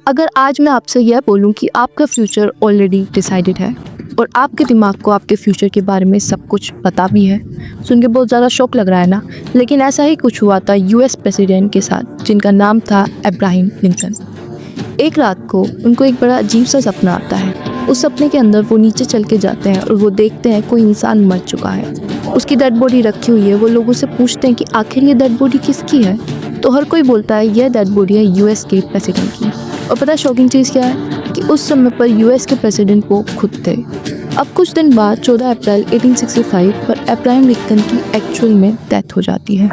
अगर आज मैं आपसे यह बोलूं कि आपका फ्यूचर ऑलरेडी डिसाइडेड है और आपके दिमाग को आपके फ्यूचर के बारे में सब कुछ पता भी है, सुन के बहुत ज़्यादा शौक लग रहा है ना। लेकिन ऐसा ही कुछ हुआ था यूएस प्रेसिडेंट के साथ, जिनका नाम था अब्राहम लिंकन। एक रात को उनको एक बड़ा अजीब सा सपना आता है। उस सपने के अंदर वो नीचे चल के जाते हैं और वो देखते हैं कोई इंसान मर चुका है, उसकी डेड बॉडी रखी हुई है। वो लोगों से पूछते हैं कि आखिर ये डेड बॉडी किसकी है, तो हर कोई बोलता है यह डेड बॉडी है यूएस के प्रेसिडेंट की। और पता है शॉकिंग चीज़ क्या है कि उस समय पर यूएस के प्रेसिडेंट वो खुद थे। अब कुछ दिन बाद 14 अप्रैल 1865 पर अब्राहम लिंकन की एक्चुअल में डेथ हो जाती है।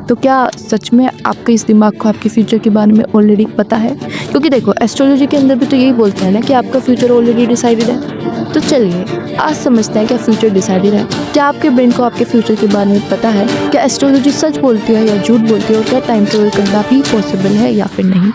तो क्या सच में आपके इस दिमाग को आपके फ्यूचर के बारे में ऑलरेडी पता है? क्योंकि देखो, एस्ट्रोलॉजी के अंदर भी तो यही बोलते हैं ना कि आपका फ्यूचर ऑलरेडी डिसाइडेड है। तो चलिए आज समझते हैं क्या फ्यूचर डिसाइडेड है। क्या आपके ब्रेन को आपके फ्यूचर के बारे में पता है? क्या एस्ट्रोलॉजी सच बोलती है या झूठ बोलती है? और क्या टाइम ट्रेवल करना भी पॉसिबल है या फिर नहीं?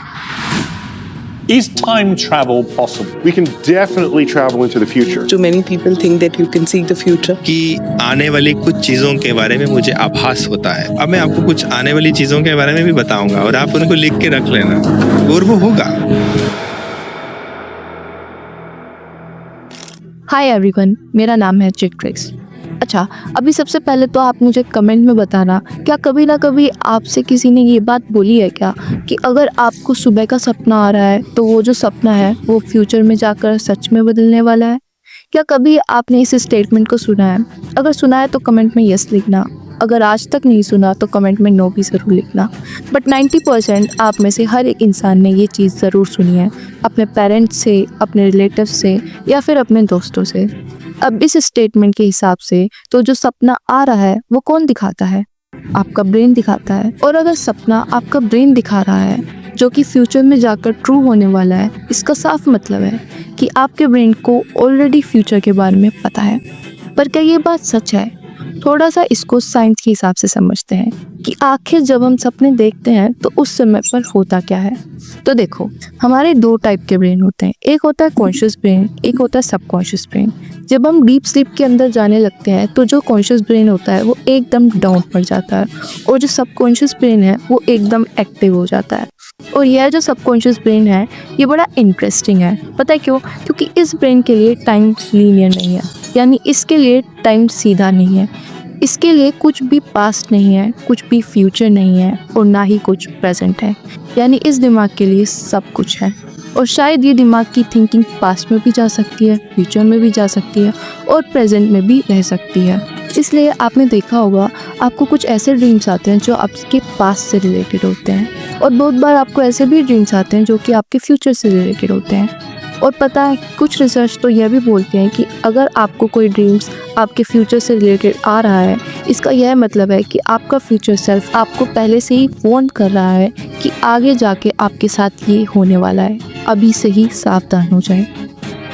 Is time travel possible? We can definitely travel into the future. Too many people think that you can see the future. कि आने वाली कुछ चीज़ों के बारे में मुझे आभास होता है। अब मैं आपको कुछ आने वाली चीज़ों के बारे में भी बताऊंगा और आप उनको लिख के रख लेना और वो होगा। हाय एवरीवन, मेरा नाम है चिट्रिक्स। अच्छा, अभी सबसे पहले तो आप मुझे कमेंट में बताना, क्या कभी ना कभी आपसे किसी ने ये बात बोली है क्या कि अगर आपको सुबह का सपना आ रहा है तो वो जो सपना है वो फ्यूचर में जाकर सच में बदलने वाला है? क्या कभी आपने इस स्टेटमेंट को सुना है? अगर सुना है तो कमेंट में यस लिखना। अगर आज तक नहीं सुना तो कमेंट में नो भी ज़रूर लिखना। बट 90% आप में से हर एक इंसान ने ये चीज़ ज़रूर सुनी है, अपने पेरेंट्स से, अपने रिलेटिव से या फिर अपने दोस्तों से। अब इस स्टेटमेंट के हिसाब से तो जो सपना आ रहा है वो कौन दिखाता है? आपका ब्रेन दिखाता है। और अगर सपना आपका ब्रेन दिखा रहा है जो कि फ्यूचर में जाकर ट्रू होने वाला है, इसका साफ मतलब है कि आपके ब्रेन को ऑलरेडी फ्यूचर के बारे में पता है। पर क्या ये बात सच है? थोड़ा सा इसको साइंस के हिसाब से समझते हैं कि आखिर जब हम सपने देखते हैं तो उस समय पर होता क्या है। तो देखो, हमारे दो टाइप के ब्रेन होते हैं। एक होता है कॉन्शियस ब्रेन, एक होता है सबकॉन्शियस ब्रेन। जब हम डीप स्लीप के अंदर जाने लगते हैं तो जो कॉन्शियस ब्रेन होता है वो एकदम डाउन पड़ जाता है और जो सबकॉन्शियस ब्रेन है वो एकदम एक्टिव हो जाता है। और यह जो सबकॉन्शियस ब्रेन है ये बड़ा इंटरेस्टिंग है। पता है क्यों? क्योंकि इस ब्रेन के लिए टाइम लीनियर नहीं है, यानी इसके लिए टाइम सीधा नहीं है। इसके लिए कुछ भी पास्ट नहीं है, कुछ भी फ्यूचर नहीं है और ना ही कुछ प्रेजेंट है। यानी इस दिमाग के लिए सब कुछ है। और शायद ये दिमाग की थिंकिंग पास्ट में भी जा सकती है, फ्यूचर में भी जा सकती है और प्रेजेंट में भी रह सकती है। इसलिए आपने देखा होगा आपको कुछ ऐसे ड्रीम्स आते हैं जो आपके पास्ट से रिलेटेड होते हैं और बहुत बार आपको ऐसे भी ड्रीम्स आते हैं जो कि आपके फ्यूचर से रिलेटेड होते हैं। और पता है, कुछ रिसर्च तो यह भी बोलते हैं कि अगर आपको कोई ड्रीम्स आपके फ्यूचर से रिलेटेड आ रहा है, इसका यह मतलब है कि आपका फ्यूचर सेल्फ आपको पहले से ही वार्न कर रहा है कि आगे जाके आपके साथ ये होने वाला है, अभी से ही सावधान हो जाए।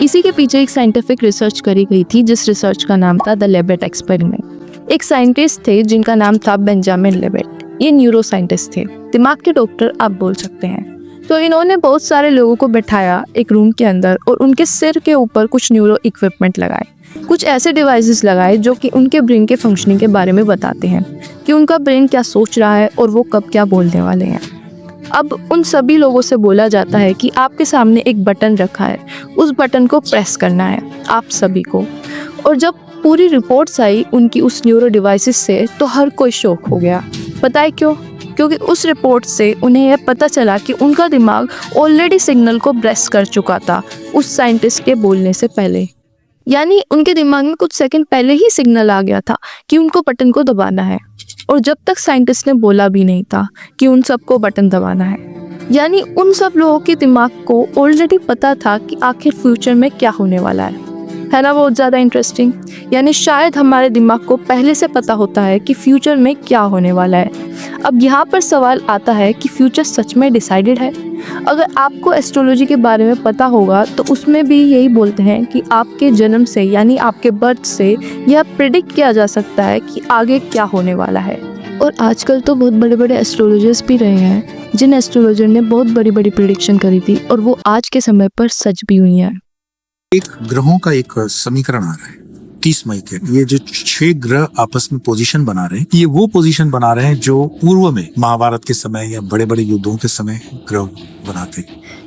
इसी के पीछे एक साइंटिफिक रिसर्च करी गई थी जिस रिसर्च का नाम था द लेबेट एक्सपेरिमेंट। एक साइंटिस्ट थे जिनका नाम था बेंजामिन लेबेट। ये न्यूरो साइंटिस्ट थे, दिमाग के डॉक्टर आप बोल सकते हैं। तो इन्होंने बहुत सारे लोगों को बैठाया एक रूम के अंदर और उनके सिर के ऊपर कुछ न्यूरो इक्विपमेंट लगाए, कुछ ऐसे डिवाइसेस लगाए जो कि उनके ब्रेन के फंक्शनिंग के बारे में बताते हैं कि उनका ब्रेन क्या सोच रहा है और वो कब क्या बोलने वाले हैं। अब उन सभी लोगों से बोला जाता है कि आपके सामने एक बटन रखा है, उस बटन को प्रेस करना है आप सभी को। और जब पूरी रिपोर्ट्स आई उनकी उस न्यूरो डिवाइसेस से तो हर कोई शॉक हो गया। पता है क्यों? क्योंकि उस रिपोर्ट से उन्हें यह पता चला कि उनका दिमाग ऑलरेडी सिग्नल को प्रेस कर चुका था उस साइंटिस्ट के बोलने से पहले। यानी उनके दिमाग में कुछ सेकंड पहले ही सिग्नल आ गया था कि उनको बटन को दबाना है, और जब तक साइंटिस्ट ने बोला भी नहीं था कि उन सबको बटन दबाना है। यानी उन सब लोगों के दिमाग को ऑलरेडी पता था कि आखिर फ्यूचर में क्या होने वाला है ना? बहुत ज़्यादा इंटरेस्टिंग। यानी शायद हमारे दिमाग को पहले से पता होता है कि फ्यूचर में क्या होने वाला है। अब यहाँ पर सवाल आता है कि फ्यूचर सच में डिसाइडेड है? अगर आपको एस्ट्रोलॉजी के बारे में पता होगा तो उसमें भी यही बोलते हैं कि आपके जन्म से, यानी आपके बर्थ से यह प्रिडिक्ट किया जा सकता है कि आगे क्या होने वाला है। और आजकल तो बहुत बड़े बड़े एस्ट्रोलॉजर्स भी रहे हैं जिन एस्ट्रोलॉजर ने बहुत बड़ी बड़ी प्रिडिक्शन करी थी और वो आज के समय पर सच भी हुई हैं। एक ग्रहों का एक समीकरण आ रहा है 30 मई के ये जो 6 ग्रह आपस में पोजीशन बना रहे हैं, ये वो पोजीशन बना रहे हैं जो पूर्व में महाभारत के समय या बड़े बड़े युद्धों के समय ग्रह बनाते।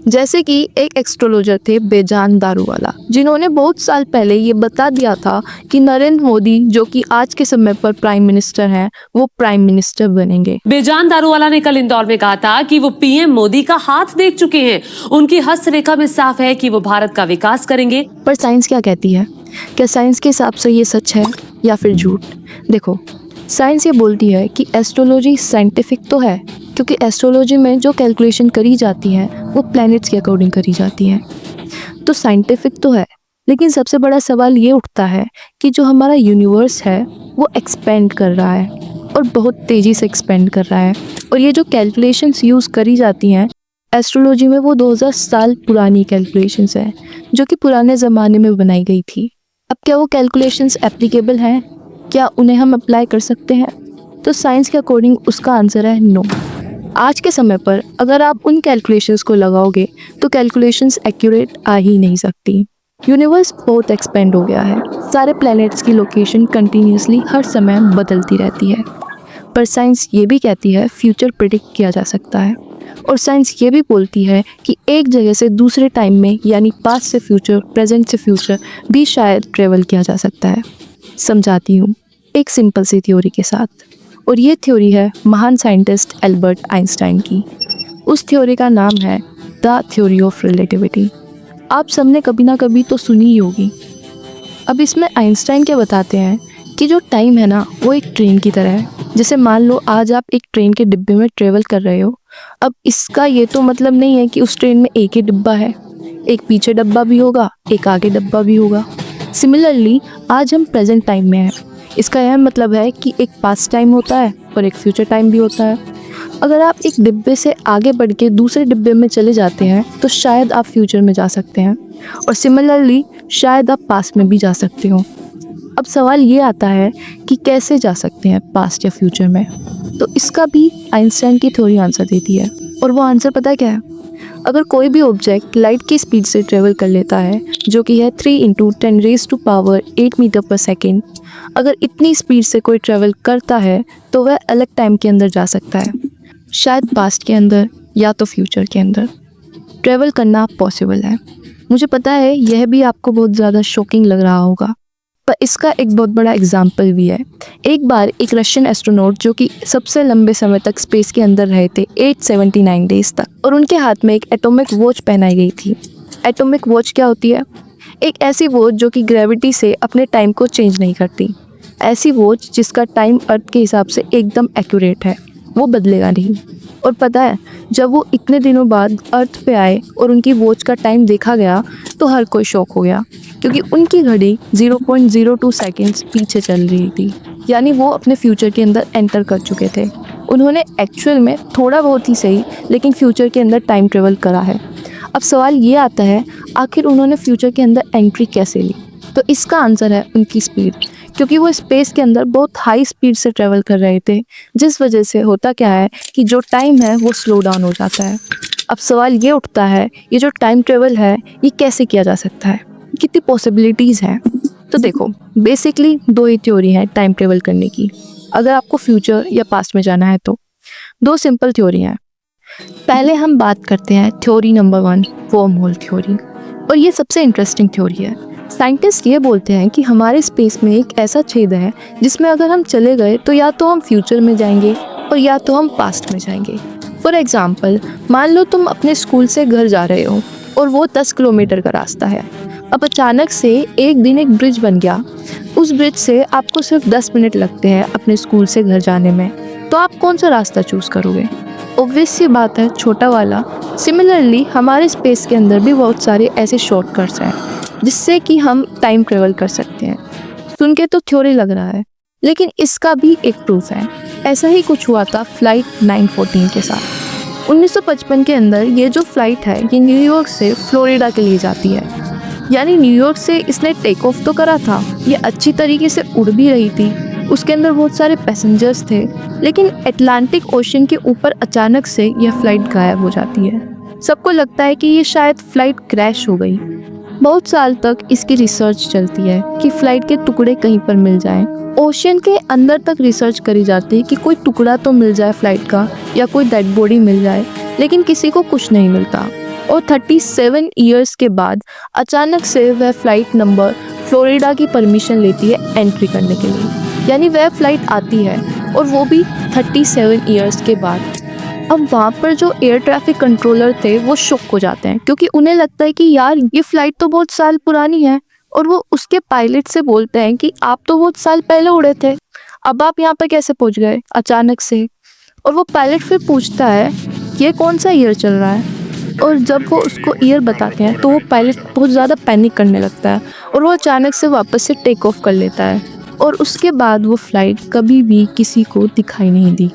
जैसे कि एक एस्ट्रोलॉजर थे बेजान दारूवाला, जिन्होंने बहुत साल पहले ये बता दिया था कि नरेंद्र मोदी जो कि आज के समय पर प्राइम मिनिस्टर हैं, वो प्राइम मिनिस्टर बनेंगे। बेजान दारूवाला ने कल इंदौर में कहा था कि वो पीएम मोदी का हाथ देख चुके हैं। उनकी हस्तरेखा में साफ है कि वो भारत का विकास करेंगे। पर साइंस क्या कहती है? क्या साइंस के हिसाब से ये सच है या फिर झूठ? देखो, साइंस ये बोलती है कि एस्ट्रोलॉजी साइंटिफिक तो है, क्योंकि एस्ट्रोलॉजी में जो कैलकुलेशन करी जाती है वो प्लैनेट्स के अकॉर्डिंग करी जाती है, तो साइंटिफिक तो है। लेकिन सबसे बड़ा सवाल ये उठता है कि जो हमारा यूनिवर्स है वो एक्सपेंड कर रहा है और बहुत तेज़ी से एक्सपेंड कर रहा है, और ये जो कैलकुलेशंस यूज़ करी जाती हैं एस्ट्रोलॉजी में वो 2000 साल पुरानी कैलकुलेशंस हैं जो कि पुराने ज़माने में बनाई गई थी। अब क्या वो कैलकुलेशंस एप्लीकेबल हैं? क्या उन्हें हम अप्लाई कर सकते हैं? तो साइंस के अकॉर्डिंग उसका आंसर है नो। आज के समय पर अगर आप उन कैलकुलेशंस को लगाओगे तो कैलकुलेशंस एक्यूरेट आ ही नहीं सकती। यूनिवर्स बहुत एक्सपेंड हो गया है, सारे प्लैनेट्स की लोकेशन कंटिन्यूसली हर समय बदलती रहती है। पर साइंस ये भी कहती है फ्यूचर प्रिडिक्ट किया जा सकता है, और साइंस ये भी बोलती है कि एक जगह से दूसरे टाइम में, यानी पास्ट से फ्यूचर, प्रेजेंट से फ्यूचर भी शायद ट्रेवल किया जा सकता है। समझाती हूँ एक सिंपल सी थ्योरी के साथ, और ये थ्योरी है महान साइंटिस्ट एल्बर्ट आइंस्टाइन की। उस थ्योरी का नाम है द थ्योरी ऑफ रिलेटिविटी। आप सबने कभी ना कभी तो सुनी ही होगी। अब इसमें आइंस्टाइन क्या बताते हैं कि जो टाइम है ना वो एक ट्रेन की तरह है। जैसे मान लो आज आप एक ट्रेन के डिब्बे में ट्रेवल कर रहे हो। अब इसका ये तो मतलब नहीं है कि उस ट्रेन में एक ही डिब्बा है, एक पीछे डब्बा भी होगा, एक आगे डब्बा भी होगा। सिमिलरली आज हम प्रेजेंट टाइम में हैं। इसका यह मतलब है कि एक पास्ट टाइम होता है और एक फ्यूचर टाइम भी होता है। अगर आप एक डिब्बे से आगे बढ़ के दूसरे डिब्बे में चले जाते हैं तो शायद आप फ्यूचर में जा सकते हैं, और सिमिलरली शायद आप पास्ट में भी जा सकते हो। अब सवाल ये आता है कि कैसे जा सकते हैं पास्ट या फ्यूचर में, तो इसका भी आइंस्टाइन की थ्योरी आंसर देती है। और वो आंसर पता है क्या है? अगर कोई भी ऑब्जेक्ट लाइट की स्पीड से ट्रेवल कर लेता है, जो कि है 3 × 10⁸ मीटर पर सेकेंड, अगर इतनी स्पीड से कोई ट्रेवल करता है तो वह अलग टाइम के अंदर जा सकता है, शायद पास्ट के अंदर या तो फ्यूचर के अंदर। ट्रेवल करना पॉसिबल है। मुझे पता है यह भी आपको बहुत ज़्यादा शॉकिंग लग रहा होगा, पर इसका एक बहुत बड़ा एग्जाम्पल भी है। एक बार एक रशियन एस्ट्रोनॉट जो कि सबसे लंबे समय तक स्पेस के अंदर रहे थे, 879 डेज तक, और उनके हाथ में एक एटॉमिक वॉच पहनाई गई थी। एटॉमिक वॉच क्या होती है? एक ऐसी वॉच जो कि ग्रेविटी से अपने टाइम को चेंज नहीं करती। ऐसी वॉच जिसका टाइम अर्थ के हिसाब से एकदम एक्यूरेट है, वो बदलेगा नहीं। और पता है जब वो इतने दिनों बाद अर्थ पे आए और उनकी वॉच का टाइम देखा गया तो हर कोई शॉक हो गया, क्योंकि उनकी घड़ी 0.02 सेकेंड्स पीछे चल रही थी। यानी वो अपने फ्यूचर के अंदर एंटर कर चुके थे। उन्होंने एक्चुअल में थोड़ा बहुत ही सही लेकिन फ्यूचर के अंदर टाइम ट्रेवल करा है। अब सवाल ये आता है आखिर उन्होंने फ्यूचर के अंदर एंट्री कैसे ली? तो इसका आंसर है उनकी स्पीड, क्योंकि वो स्पेस के अंदर बहुत हाई स्पीड से ट्रेवल कर रहे थे, जिस वजह से होता क्या है कि जो टाइम है वो स्लो डाउन हो जाता है। अब सवाल ये उठता है ये जो टाइम ट्रेवल है ये कैसे किया जा सकता है, कितनी पॉसिबिलिटीज़ हैं? तो देखो बेसिकली 2 ही थ्योरी हैं टाइम ट्रेवल करने की। अगर आपको फ्यूचर या पास्ट में जाना है तो 2 सिंपल थ्योरी हैं। पहले हम बात करते हैं theory number 1, worm hole theory, और ये सबसे इंटरेस्टिंग थ्योरी है। साइंटिस्ट ये बोलते हैं कि हमारे स्पेस में एक ऐसा छेद है जिसमें अगर हम चले गए तो या तो हम फ्यूचर में जाएंगे और या तो हम पास्ट में जाएंगे। फॉर एग्जाम्पल मान लो तुम अपने स्कूल से घर जा रहे हो और वो 10 किलोमीटर का रास्ता है। अब अचानक से एक दिन एक ब्रिज बन गया। उस ब्रिज से आपको सिर्फ 10 मिनट लगते हैं अपने स्कूल से घर जाने में, तो आप कौन सा रास्ता चूज़ करोगे? ऑब्वियस सी बात है छोटा वाला। सिमिलरली हमारे स्पेस के अंदर भी बहुत सारे ऐसे शॉर्टकट्स हैं जिससे कि हम टाइम ट्रेवल कर सकते हैं। सुन के तो थ्योरी लग रहा है, लेकिन इसका भी एक प्रूफ है। ऐसा ही कुछ हुआ था फ्लाइट 914 के साथ। 1955 के अंदर ये जो फ्लाइट है ये न्यूयॉर्क से फ्लोरिडा के लिए जाती है। यानी न्यूयॉर्क से इसने टेक ऑफ तो करा था, ये अच्छी तरीके से उड़ भी रही थी, उसके अंदर बहुत सारे पैसेंजर्स थे, लेकिन अटलांटिक ओशन के ऊपर अचानक से यह फ्लाइट गायब हो जाती है। सबको लगता है कि ये शायद फ्लाइट क्रैश हो गई, बहुत साल तक इसकी रिसर्च चलती है कि फ्लाइट के टुकड़े कहीं पर मिल जाएं। ओशियन के अंदर तक रिसर्च करी जाती है कि कोई टुकड़ा तो मिल जाए फ्लाइट का या कोई डेड बॉडी मिल जाए, लेकिन किसी को कुछ नहीं मिलता। और 37 इयर्स के बाद अचानक से वह फ्लाइट नंबर फ्लोरिडा की परमिशन लेती है एंट्री करने के लिए, यानी वह फ्लाइट आती है और वो भी 37 इयर्स के बाद। अब वहाँ पर जो एयर ट्रैफिक कंट्रोलर थे वो शॉक हो जाते हैं, क्योंकि उन्हें लगता है कि यार ये फ़्लाइट तो बहुत साल पुरानी है। और वो उसके पायलट से बोलते हैं कि आप तो बहुत साल पहले उड़े थे, अब आप यहाँ पर कैसे पहुँच गए अचानक से। और वो पायलट फिर पूछता है ये कौन सा ईयर चल रहा है, और जब वो उसको ईयर बताते हैं तो वो पायलट बहुत ज़्यादा पैनिक करने लगता है और वो अचानक से वापस से टेक ऑफ कर लेता है। और उसके बाद वो फ़्लाइट कभी भी किसी को दिखाई नहीं दी।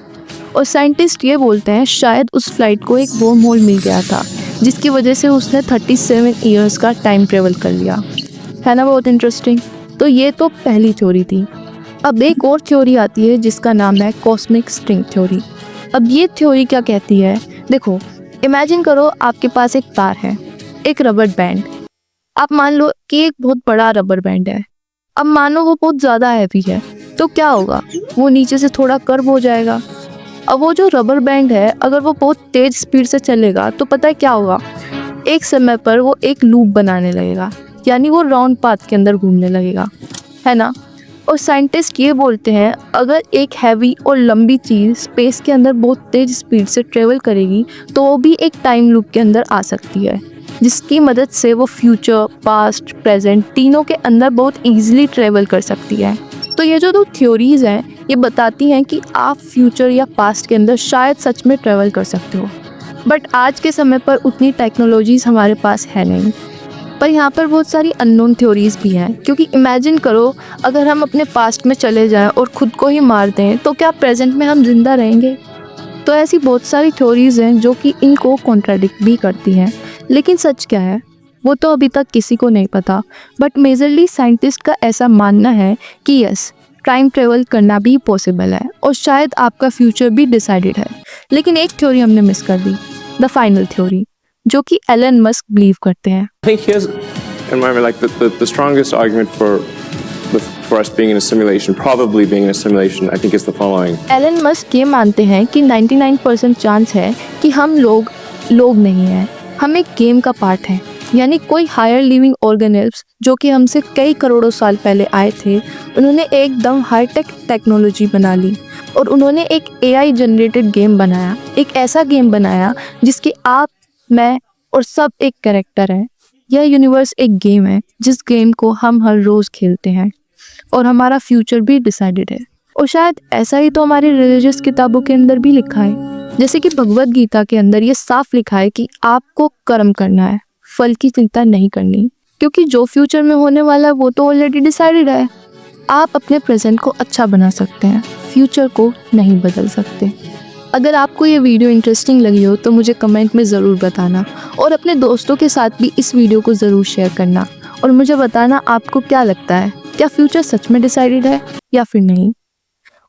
और साइंटिस्ट ये बोलते हैं शायद उस फ्लाइट को एक वर्म होल मिल गया था, जिसकी वजह से उसने 37 इयर्स का टाइम ट्रेवल कर लिया। है ना बहुत इंटरेस्टिंग। तो ये तो पहली थ्योरी थी। अब एक और थ्योरी आती है जिसका नाम है कॉस्मिक स्ट्रिंग थ्योरी। अब ये थ्योरी क्या कहती है, देखो इमेजिन करो आपके पास एक तार है, एक रबर बैंड। आप मान लो कि एक बहुत बड़ा रबर बैंड है। अब मानो वो बहुत ज़्यादा हैवी है, तो क्या होगा, वो नीचे से थोड़ा कर्व हो जाएगा। अब वो जो रबर बैंड है अगर वो बहुत तेज स्पीड से चलेगा तो पता है क्या होगा, एक समय पर वो एक लूप बनाने लगेगा, यानी वो राउंड पाथ के अंदर घूमने लगेगा, है ना। और साइंटिस्ट ये बोलते हैं अगर एक हैवी और लंबी चीज़ स्पेस के अंदर बहुत तेज स्पीड से ट्रेवल करेगी तो वो भी एक टाइम लूप के अंदर आ सकती है, जिसकी मदद से वो फ्यूचर, पास्ट, प्रेजेंट तीनों के अंदर बहुत ईजिली ट्रेवल कर सकती है। तो ये जो दो थ्योरीज़ हैं ये बताती हैं कि आप फ्यूचर या पास्ट के अंदर शायद सच में ट्रैवल कर सकते हो, बट आज के समय पर उतनी टेक्नोलॉजीज़ हमारे पास है नहीं। पर यहाँ पर बहुत सारी अननोन थ्योरीज़ भी हैं, क्योंकि इमेजिन करो अगर हम अपने पास्ट में चले जाएं और ख़ुद को ही मार दें तो क्या प्रेजेंट में हम जिंदा रहेंगे। तो ऐसी बहुत सारी थ्योरीज़ हैं जो कि इनको कॉन्ट्राडिक्ट भी करती हैं, लेकिन सच क्या है वो तो अभी तक किसी को नहीं पता। बट मेजरली साइंटिस्ट का ऐसा मानना है कि यस, टाइम ट्रेवल करना भी पॉसिबल है और शायद आपका फ्यूचर भी डिसाइडेड है। लेकिन एक थ्योरी हमने मिस कर दी, द फाइनल थ्योरी, जो कि एलन मस्क बिलीव करते हैं। I think here's, in my like the strongest argument for us being in a simulation, probably being in a simulation, I think is the following. Elon Musk ये मानते हैं कि 99% chance है कि हम लोग नहीं हैं, हम एक गेम का पार्ट हैं, यानी कोई हायर लिविंग ऑर्गेनिज्म जो कि हमसे कई करोड़ों साल पहले आए थे, उन्होंने एकदम हाईटेक टेक्नोलॉजी बना ली और उन्होंने एक AI जनरेटेड गेम बनाया, एक ऐसा गेम बनाया जिसके आप, मैं और सब एक कैरेक्टर हैं। यह यूनिवर्स एक गेम है जिस गेम को हम हर रोज़ खेलते हैं और हमारा फ्यूचर भी डिसाइडेड है। और शायद ऐसा ही तो हमारी रिलीजियस किताबों के अंदर भी लिखा है, जैसे कि भगवद गीता के अंदर ये साफ लिखा है कि आपको कर्म करना है, फल की चिंता नहीं करनी, क्योंकि जो फ्यूचर में होने वाला है वो तो ऑलरेडी डिसाइडेड है। आप अपने प्रेजेंट को अच्छा बना सकते हैं, फ्यूचर को नहीं बदल सकते। अगर आपको ये वीडियो इंटरेस्टिंग लगी हो तो मुझे कमेंट में ज़रूर बताना और अपने दोस्तों के साथ भी इस वीडियो को ज़रूर शेयर करना और मुझे बताना आपको क्या लगता है, क्या फ्यूचर सच में डिसाइडेड है या फिर नहीं।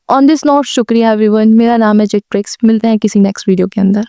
ऑन दिस नोट शुक्रिया एवरीवन, मेरा नाम है जेट्रिक्स। मिलते हैं किसी नेक्स्ट वीडियो के अंदर।